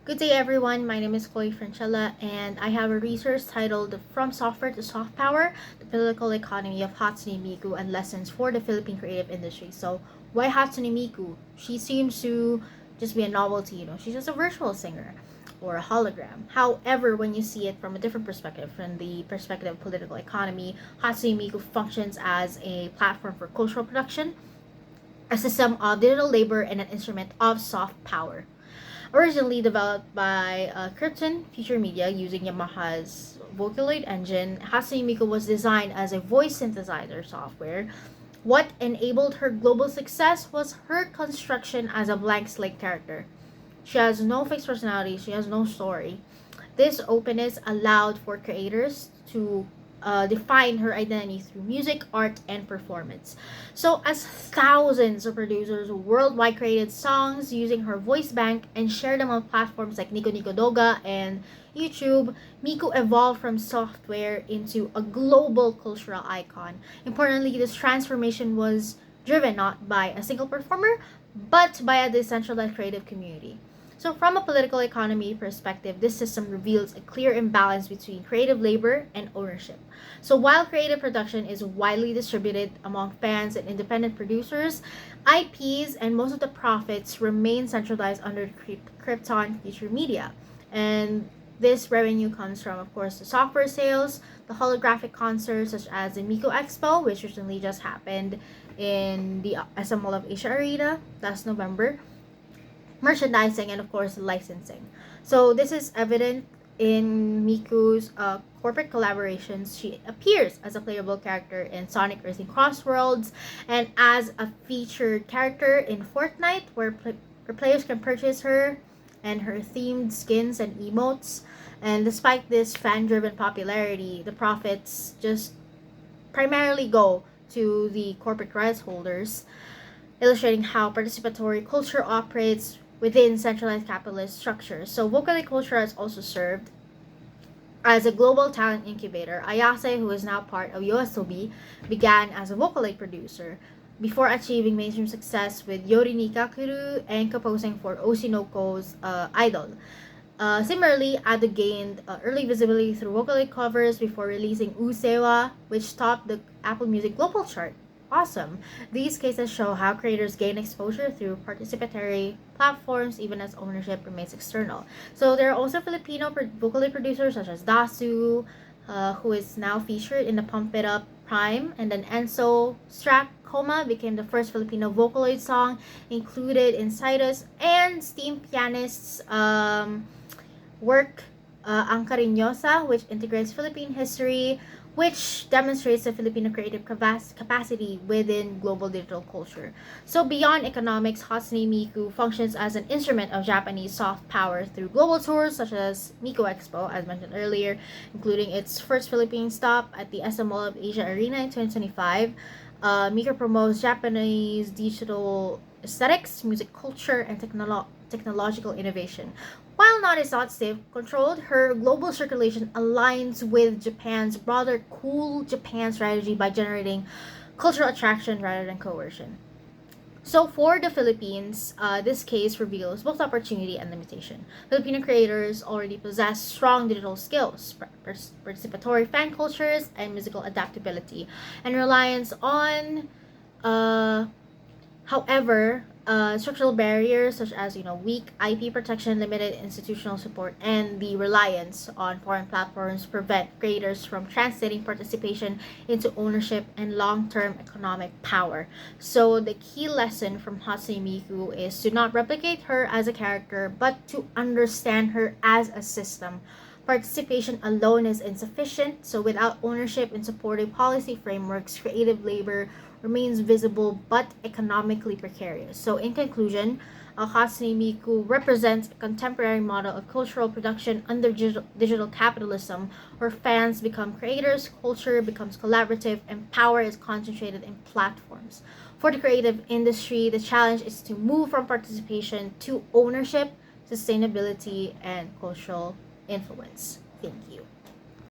Good day, everyone. My name is Franciella, and I have a research titled From Software to Soft Power, the Political Economy of Hatsune Miku and Lessons for the Philippine Creative Industry. So, why Hatsune Miku? She seems to just be a novelty, she's just a virtual singer or a hologram. However, when you see it from a different perspective, from the perspective of political economy, Hatsune Miku functions as a platform for cultural production, a system of digital labor, and an instrument of soft power. Originally developed by Krypton Future Media using Yamaha's Vocaloid engine, Hatsune Miku was designed as a voice synthesizer software. What enabled her global success was her construction as a blank slate character. She has no fixed personality, she has no story. This openness allowed for creators to define her identity through music, art, and performance. So, as thousands of producers worldwide created songs using her voice bank and shared them on platforms like Nico Nico Doga and YouTube, Miku evolved from software into a global cultural icon. Importantly, this transformation was driven not by a single performer, but by a decentralized creative community. So, from a political economy perspective, this system reveals a clear imbalance between creative labor and ownership. So, while creative production is widely distributed among fans and independent producers, IPs and most of the profits remain centralized under Krypton Future Media. And this revenue comes from, of course, the software sales, the holographic concerts such as the Miku Expo, which recently just happened in the SM Mall of Asia Arena last November, merchandising, and of course licensing. So this is evident in Miku's corporate collaborations. She appears as a playable character in Sonic Racing Crossworlds and as a featured character in Fortnite, where players can purchase her and her themed skins and emotes. And despite this fan-driven popularity, the profits just primarily go to the corporate rights holders, illustrating how participatory culture operates within centralized capitalist structures. So Vocaloid Culture has also served as a global talent incubator. Ayase, who is now part of YOASOBI, began as a Vocaloid producer before achieving mainstream success with Yori Nikakuru and composing for Oshinoko's Idol. Similarly, Ado gained early visibility through Vocaloid covers before releasing Usewa, which topped the Apple Music Global chart. Awesome. These cases show how creators gain exposure through participatory platforms even as ownership remains external. So there are also Filipino Vocaloid producers such as Dasu, who is now featured in the Pump It Up Prime, and then Enzo Strack Coma became the first Filipino Vocaloid song included in Citus, and Steam pianists work Ang Cariñosa, which integrates Philippine history, which demonstrates the Filipino creative capacity within global digital culture. So beyond economics, Hatsune Miku functions as an instrument of Japanese soft power through global tours such as Miku Expo, as mentioned earlier, including its first Philippine stop at the SM Mall of Asia Arena in 2025. Miku promotes Japanese digital aesthetics, music culture, and technological innovation. While not is not safe controlled, her global circulation aligns with Japan's broader Cool Japan strategy by generating cultural attraction rather than coercion. So for the Philippines, this case reveals both opportunity and limitation. Filipino creators already possess strong digital skills, participatory fan cultures, and musical adaptability, and reliance on however, structural barriers such as weak IP protection, limited institutional support, and the reliance on foreign platforms prevent creators from translating participation into ownership and long-term economic power. So the key lesson from Hatsune Miku is to not replicate her as a character, but to understand her as a system. Participation alone is insufficient, so without ownership and supportive policy frameworks, creative labor remains visible but economically precarious. So, in conclusion, Hatsune Miku represents a contemporary model of cultural production under digital capitalism, where fans become creators, culture becomes collaborative, and power is concentrated in platforms. For the creative industry, the challenge is to move from participation to ownership, sustainability, and cultural influence. Thank you.